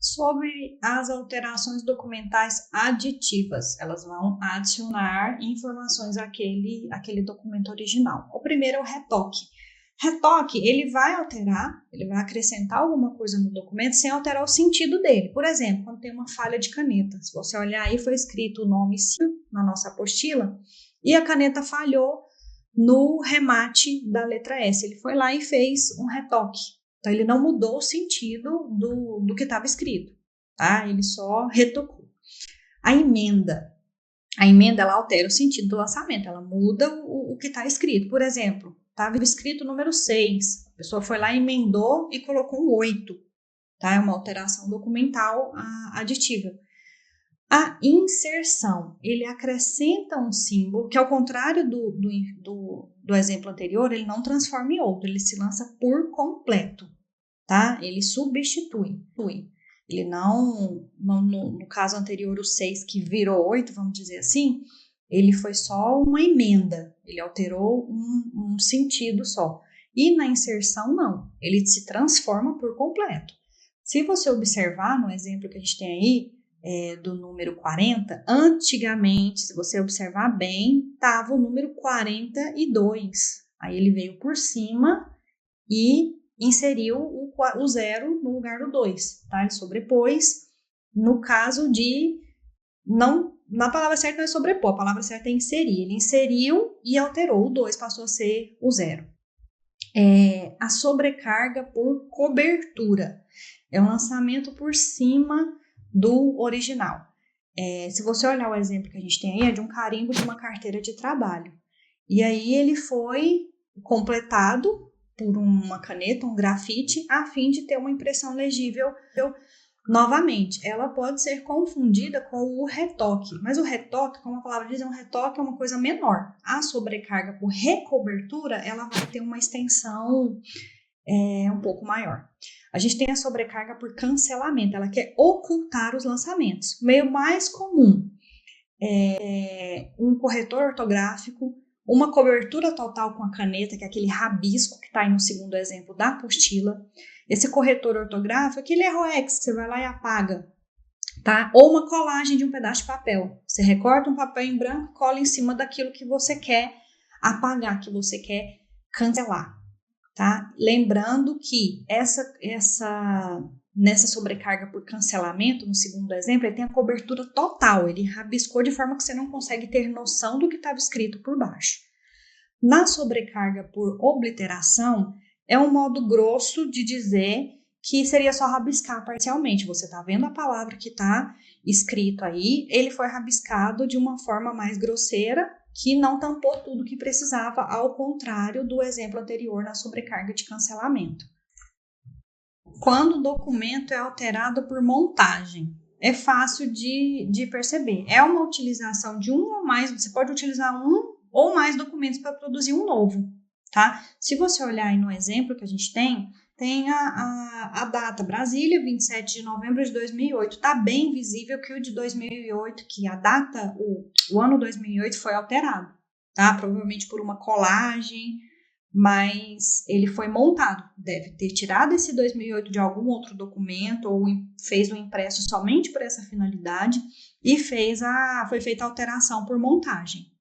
Sobre as alterações documentais aditivas, elas vão adicionar informações àquele documento original. O primeiro é o retoque. Retoque, ele vai alterar, ele vai acrescentar alguma coisa no documento sem alterar o sentido dele. Por exemplo, quando tem uma falha de caneta, se você olhar aí, foi escrito o nome na nossa apostila e a caneta falhou no remate da letra S. Ele foi lá e fez um retoque. Então, ele não mudou o sentido do que estava escrito, tá? Ele só retocou. A emenda, ela altera o sentido do lançamento, ela muda o que está escrito. Por exemplo, estava escrito o número 6, a pessoa foi lá, emendou e colocou um 8, tá? É uma alteração documental aditiva. A inserção, ele acrescenta um símbolo que, ao contrário do exemplo anterior, ele não transforma em outro, ele se lança por completo, tá? Ele substitui. Ele não no caso anterior, o 6 que virou 8, vamos dizer assim, ele foi só uma emenda, ele alterou um sentido só. E na inserção, não, ele se transforma por completo. Se você observar no exemplo que a gente tem aí, do número 40, antigamente, se você observar bem, estava o número 42. Aí ele veio por cima e inseriu o 0 no lugar do 2, tá? Ele sobrepôs. No caso de não, na palavra certa não é sobrepor, a palavra certa é inserir. Ele inseriu e alterou, o 2 passou a ser o 0. A sobrecarga por cobertura é um lançamento por cima do original. Se você olhar o exemplo que a gente tem aí, é de um carimbo de uma carteira de trabalho. E aí ele foi completado por uma caneta, um grafite, a fim de ter uma impressão legível. Novamente, ela pode ser confundida com o retoque, mas o retoque, como a palavra diz, um retoque é uma coisa menor. A sobrecarga por recobertura, ela vai ter uma extensão um pouco maior. A gente tem a sobrecarga por cancelamento, ela quer ocultar os lançamentos. O meio mais comum é um corretor ortográfico, uma cobertura total com a caneta, que é aquele rabisco que está aí no segundo exemplo da apostila. Esse corretor ortográfico, aquele erro-ex que você vai lá e apaga, tá? Ou uma colagem de um pedaço de papel. Você recorta um papel em branco e cola em cima daquilo que você quer apagar, que você quer cancelar, tá? Lembrando que nessa sobrecarga por cancelamento, no segundo exemplo, ele tem a cobertura total, ele rabiscou de forma que você não consegue ter noção do que estava escrito por baixo. Na sobrecarga por obliteração, é um modo grosso de dizer que seria só rabiscar parcialmente. Você está vendo a palavra que está escrito aí, ele foi rabiscado de uma forma mais grosseira, que não tampou tudo que precisava, ao contrário do exemplo anterior na sobrecarga de cancelamento. Quando o documento é alterado por montagem, é fácil de perceber. É uma utilização de um ou mais, você pode utilizar um ou mais documentos para produzir um novo, tá? Se você olhar aí no exemplo que a gente tem a data, Brasília, 27 de novembro de 2008. Está bem visível que o de 2008, que a data, o ano 2008 foi alterado, tá? Provavelmente por uma colagem, mas ele foi montado. Deve ter tirado esse 2008 de algum outro documento ou fez o impresso somente por essa finalidade e foi feita a alteração por montagem.